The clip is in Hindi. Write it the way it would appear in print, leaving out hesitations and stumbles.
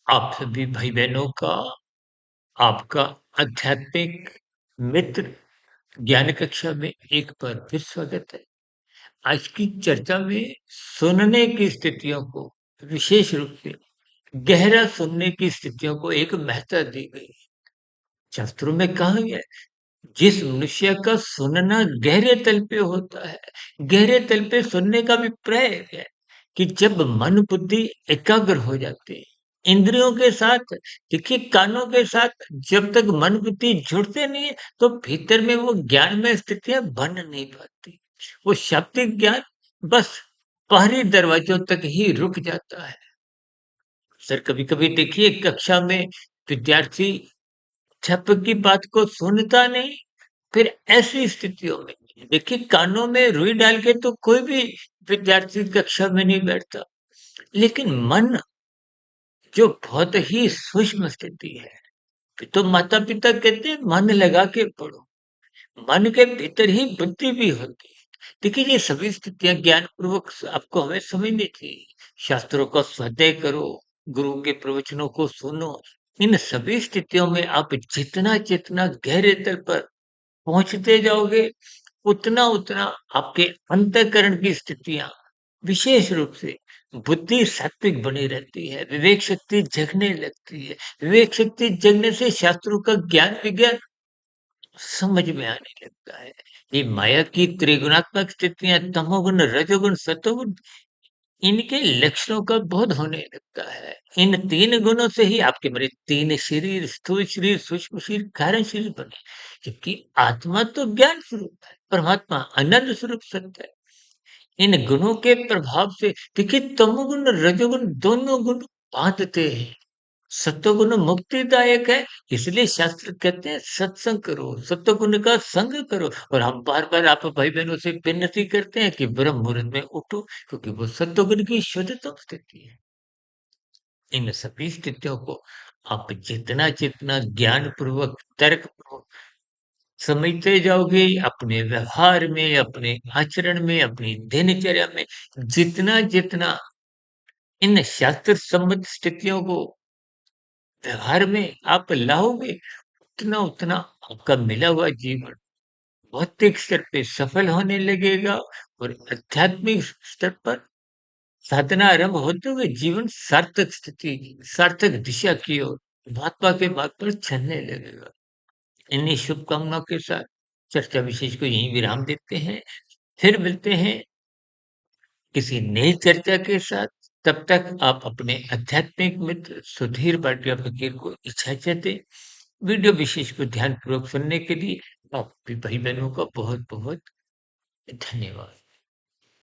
आप सभी भाई-बहनों का आपका आध्यात्मिक मित्र ज्ञान कक्षा में एक बार फिर स्वागत है। आज की चर्चा में सुनने की स्थितियों को विशेष रूप से गहरा सुनने की स्थितियों को एक महत्ता दी गई है। शास्त्रों में कहा गया है, जिस मनुष्य का सुनना गहरे तल पे होता है, गहरे तल पे सुनने का अभिप्राय है कि जब मन बुद्धि एकाग्र हो जाती है, इंद्रियों के साथ, देखिए कानों के साथ जब तक मन बुद्धि जुड़ते नहीं है, तो भीतर में वो ज्ञान में स्थितियाँ बन नहीं पाती। वो शाब्दिक ज्ञान बस बाहरी दरवाज़ों तक ही रुक जाता है। सर कभी-कभी देखिए कक्षा में विद्यार्थी अध्यापक की बात को सुनता नहीं, फिर ऐसी स्थितियों में देखिए कानों में रुई डाल के तो कोई भी विद्यार्थी कक्षा में नहीं बैठता, लेकिन मन जो बहुत ही सूक्ष्म स्थिति है, फिर तो माता-पिता कहते हैं मन लगा के पढ़ो, मन के भीतर ही बुद्धि भी होती है। देखिए ये सभी स्थितियाँ ज्ञानपूर्वक आपको हमें समझनी चाहिए। शास्त्रों का स्वाध्याय करो, गुरु के प्रवचनों को सुनो, इन सभी स्थितियों में आप जितना-जितना गहरे तल पर पहुँचते जाओगे, उतना-उतना आपके अंतःकरण की स्थितियाँ, विशेष रूप से बुद्धि सात्विक बनी रहती है, विवेक शक्ति जगने लगती है। विवेक शक्ति जगने से शास्त्रों का ज्ञान-विज्ञान समझ में आने लगता है। ये माया की त्रिगुणात्मक स्थितियाँ तमोगुण, रजोगुण, सतोगुण इनके लक्षणों का बोध होने लगता है। इन 3 गुणों से ही आपके मेरे 3 शरीर, स्थूल शरीर, सूक्ष्म शरीर, कारण शरीर बने। जबकि आत्मा तो ज्ञान स्वरूप है, परमात्मा आनंद स्वरूप सत्य है। इन गुणों के प्रभाव से देखिए तमोगुण, रजोगुण दोनों गुण बाँधते हैं। सत्वगुण मुक्तिदायक है, इसलिए शास्त्र कहते हैं सत्संग करो, सत्वगुण का संग करो और हम बार-बार आप भाई-बहनों से विनती करते हैं कि ब्रह्म मुहूर्त में उठो क्योंकि वो सत्वगुण की शुद्धतम स्थिति है। इन सभी स्थितियों को आप जितना-जितना ज्ञानपूर्वक, तर्कपूर्वक समझते जाओगे अपने व्यवहार में, अपने आचरण में, अपनी दिनचर्या में, जितना-जितना इन शास्त्र सम्मत स्थितियों को व्यवहार में आप लाओगे, उतना-उतना आपका मिला हुआ जीवन भौतिक स्तर पे सफल होने लगेगा और आध्यात्मिक स्तर पर साधना आरंभ होते हुए जीवन सार्थक स्थिति, सार्थक दिशा की ओर महात्मा के मार्ग पर चलने लगेगा। इन्हीं शुभकामनाओं के साथ चर्चा विशेष को यहीं विराम देते हैं। फिर मिलते हैं किसी नई चर्चा के साथ। तब तक आप अपने आध्यात्मिक मित्र सुधीर भाटिया फकीर को इजाज़त दें। वीडियो विशेष को ध्यानपूर्वक सुनने के लिए आप भी भाई-बहनों का बहुत-बहुत धन्यवाद।